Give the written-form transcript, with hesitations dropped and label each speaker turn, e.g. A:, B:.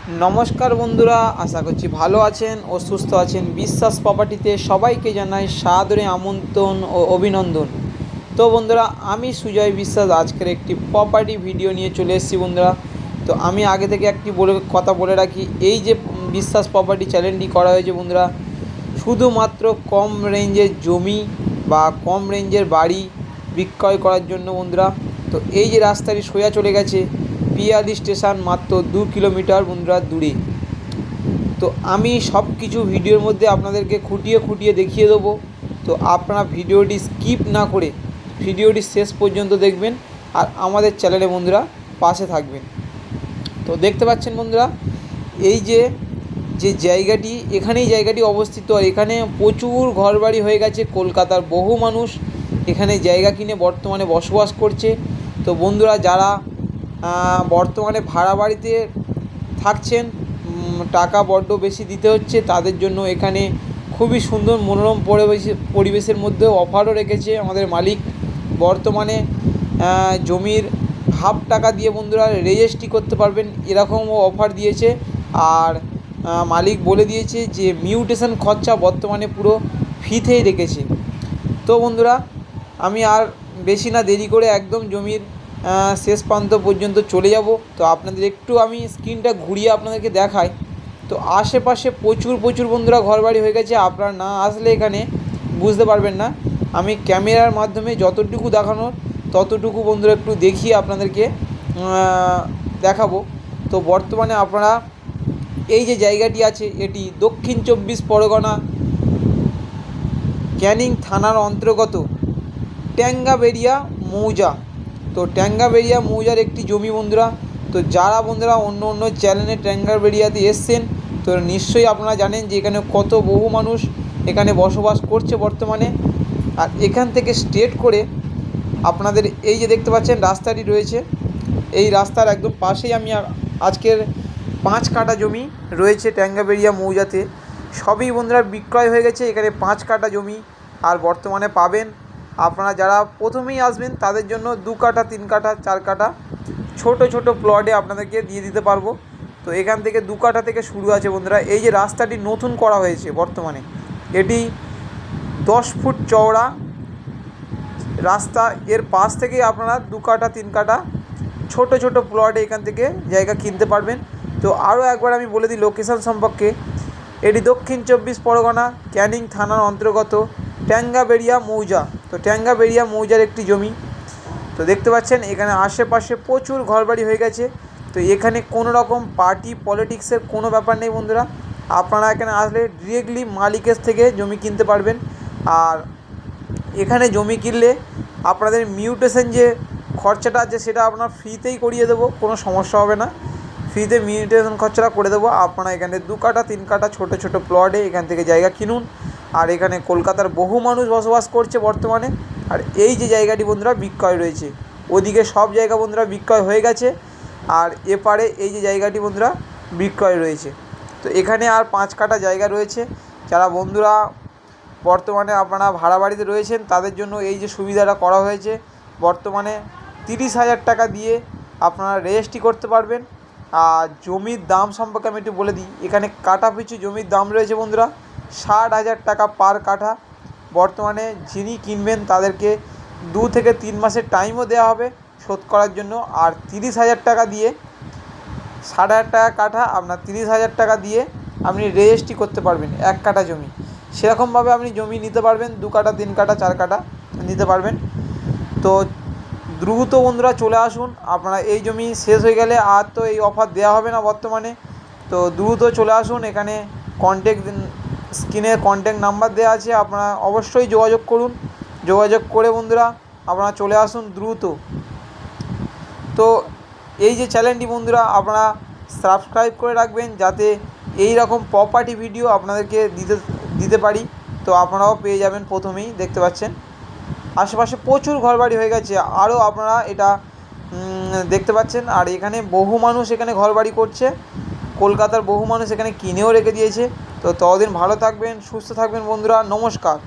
A: নমস্কার বন্ধুরা, আশা করছি ভালো আছেন ও সুস্থ আছেন। বিশ্বাস প্রপার্টিতে সবাইকে জানাই সাদরে আমন্ত্রণ ও অভিনন্দন। তো বন্ধুরা, আমি সুজয় বিশ্বাস আজকের একটি প্রপার্টি ভিডিও নিয়ে চলে এসেছি বন্ধুরা। তো আমি আগে থেকে একটি কথা বলে রাখি, এই যে বিশ্বাস প্রপার্টি চ্যানেলটি করা হয়েছে বন্ধুরা, শুধুমাত্র কম রেঞ্জের জমি বা কম রেঞ্জের বাড়ি বিক্রয় করার জন্য বন্ধুরা। তো এই যে রাস্তাটি সোজা চলে গেছে পিয়ালি স্টেশন, মাত্র 2 কিলোমিটার বন্ধুরা দূরে। তো আমি সব কিছু ভিডিওর মধ্যে আপনাদেরকে খুঁটিয়ে খুঁটিয়ে দেখিয়ে দেবো। তো আপনারা ভিডিওটি স্কিপ না করে ভিডিওটি শেষ পর্যন্ত দেখবেন আর আমাদের চ্যানেলে বন্ধুরা পাশে থাকবেন। তো দেখতে পাচ্ছেন বন্ধুরা, এই যে জায়গাটি, এখানেই জায়গাটি অবস্থিত। এখানে প্রচুর ঘরবাড়ি হয়ে গেছে। কলকাতার বহু মানুষ এখানে জায়গা কিনে বর্তমানে বসবাস করছে। তো বন্ধুরা, যারা বর্তমানে ভাড়া বাড়িতে থাকছেন, টাকা বড্ড বেশি দিতে হচ্ছে, তাদের জন্য এখানে খুবই সুন্দর মনোরম পরিবেশের মধ্যে অফারও রেখেছে আমাদের মালিক। বর্তমানে জমির হাফ টাকা দিয়ে বন্ধুরা রেজিস্ট্রি করতে পারবেন, এরকমও অফার দিয়েছে। আর মালিক বলে দিয়েছে যে মিউটেশন খরচা বর্তমানে পুরো ফ্রিতেই রেখেছে। তো বন্ধুরা, আমি আর বেশি না দেরি করে একদম জমির শেষ প্রান্ত পর্যন্ত চলে যাব। তো আপনাদের একটু আমি স্ক্রিনটা ঘুরিয়ে আপনাদেরকে দেখাই। তো আশেপাশে প্রচুর বন্ধুরা ঘরবাড়ি হয়ে গেছে। আপনারা না আসলে এখানে বুঝতে পারবেন না। আমি ক্যামেরার মাধ্যমে যতটুকু দেখানোর ততটুকু বন্ধুরা একটু দেখিয়ে আপনাদেরকে দেখাবো। তো বর্তমানে আপনারা এই যে জায়গাটি আছে, এটি দক্ষিণ 24 পরগনা ক্যানিং থানার অন্তর্গত ট্যাঙ্গাবেরিয়া মৌজা। তো ট্যাঙ্গাবেরিয়া মৌজার একটি জমি বন্ধুরা। তো যারা বন্ধুরা অন্য চ্যানেলে ট্যাঙ্গাবেরিয়াতে এসছেন, তো নিশ্চয়ই আপনারা জানেন যে এখানে কত বহু মানুষ এখানে বসবাস করছে বর্তমানে। আর এখান থেকে স্ট্রেট করে আপনাদের এই যে দেখতে পাচ্ছেন রাস্তাটি রয়েছে, এই রাস্তার একদম পাশেই আমি আজকের 5 কাঠা জমি রয়েছে ট্যাঙ্গাবেরিয়া মৌজাতে। সবই বন্ধুরা বিক্রয় হয়ে গেছে। এখানে 5 কাঠা জমি আর বর্তমানে পাবেন। আপনারা যারা প্রথমেই আসবেন তাদের জন্য 2 কাঠা, 3 কাঠা, 4 কাঠা ছোট প্লটে আপনাদেরকে দিয়ে দিতে পারবো। তো এখান থেকে 2 কাঠা থেকে শুরু আছে বন্ধুরা। এই যে রাস্তাটি নতুন করা হয়েছে বর্তমানে, এটি 10 ফুট চওড়া রাস্তা। এর পাশ থেকেই আপনারা 2 কাঠা, 3 কাঠা ছোট প্লটে এখান থেকে জায়গা কিনতে পারবেন। তো আরও একবার আমি বলে দিই লোকেশান সম্পর্কে। এটি দক্ষিণ 24 পরগনা ক্যানিং থানার অন্তর্গত ট্যাঙ্গাবেরিয়া মৌজা। তো ট্যাঙ্গাবেরিয়া মৌজার একটি জমি। তো দেখতে পাচ্ছেন এখানে আশেপাশে প্রচুর ঘরবাড়ি হয়ে গেছে। তো এখানে কোনো রকম পার্টি পলিটিক্সের কোনো ব্যাপার নেই বন্ধুরা। আপনারা এখানে আসলে ডিরেক্টলি মালিকের থেকে জমি কিনতে পারবেন। আর এখানে জমি কিনলে আপনাদের মিউটেশন যে খরচাটা আছে সেটা আপনার ফ্রিতেই করিয়ে দেবো, কোনো সমস্যা হবে না। ফ্রিতে মিউটেশন খরচাটা করে দেবো। আপনারা এখানে 2 কাঠা, 3 কাঠা ছোট প্লটে এখান থেকে জায়গা কিনুন। আর এখানে কলকাতার বহু মানুষ বসবাস করছে বর্তমানে। আর এই যে জায়গাটি বন্ধুরা বিক্রয় রয়েছে, ওদিকে সব জায়গা বন্ধুরা বিক্রয় হয়ে গেছে। আর এপারে এই যে জায়গাটি বন্ধুরা বিক্রয় রয়েছে। তো এখানে আর 5 কাঠা জায়গা রয়েছে। যারা বন্ধুরা বর্তমানে আপনারা ভাড়া বাড়িতে রয়েছেন তাদের জন্য এই যে সুবিধাটা করা হয়েছে, বর্তমানে 30,000 টাকা দিয়ে আপনারা রেজিস্ট্রি করতে পারবেন। আর জমির দাম সম্পর্কে আমি একটু বলে দিই। এখানে কাঠা পিছু জমির দাম রয়েছে বন্ধুরা 60,000 টাকা পার কাঠা। বর্তমানে যিনি কিনবেন তাদেরকে 2 থেকে 3 মাসের টাইমও দেওয়া হবে শোধ করার জন্য। আর 30,000 টাকা দিয়ে 60,000 টাকা কাঠা, আপনার 30,000 টাকা দিয়ে আপনি রেজিস্ট্রি করতে পারবেন 1 কাঠা জমি। সেরকমভাবে আপনি জমি নিতে পারবেন, 2 কাঠা, 3 কাঠা, 4 কাঠা নিতে পারবেন। তো দ্রুত বন্ধুরা চলে আসুন। আপনারা এই জমি শেষ হয়ে গেলে আর তো এই অফার দেওয়া হবে না বর্তমানে। তো দ্রুত চলে আসুন। এখানে স্ক্রিনে কন্ট্যাক্ট নাম্বার দেওয়া আছে, আপনারা অবশ্যই যোগাযোগ করুন। যোগাযোগ করে বন্ধুরা আপনারা চলে আসুন দ্রুত। তো এই যে চ্যানেলটি বন্ধুরা আপনারা সাবস্ক্রাইব করে রাখবেন, যাতে এই রকম প্রপার্টি ভিডিও আপনাদেরকে দিতে পারি। তো আপনারাও পেয়ে যাবেন প্রথমেই। দেখতে পাচ্ছেন আশেপাশে প্রচুর ঘরবাড়ি হয়ে গেছে, আরও আপনারা এটা দেখতে পাচ্ছেন। আর এখানে বহু মানুষ এখানে ঘরবাড়ি করছে, কলকাতার বহু মানুষ এখানে কিনেও রেখে দিয়েছে। তো ততদিন ভালো থাকবেন, সুস্থ থাকবেন বন্ধুরা। নমস্কার।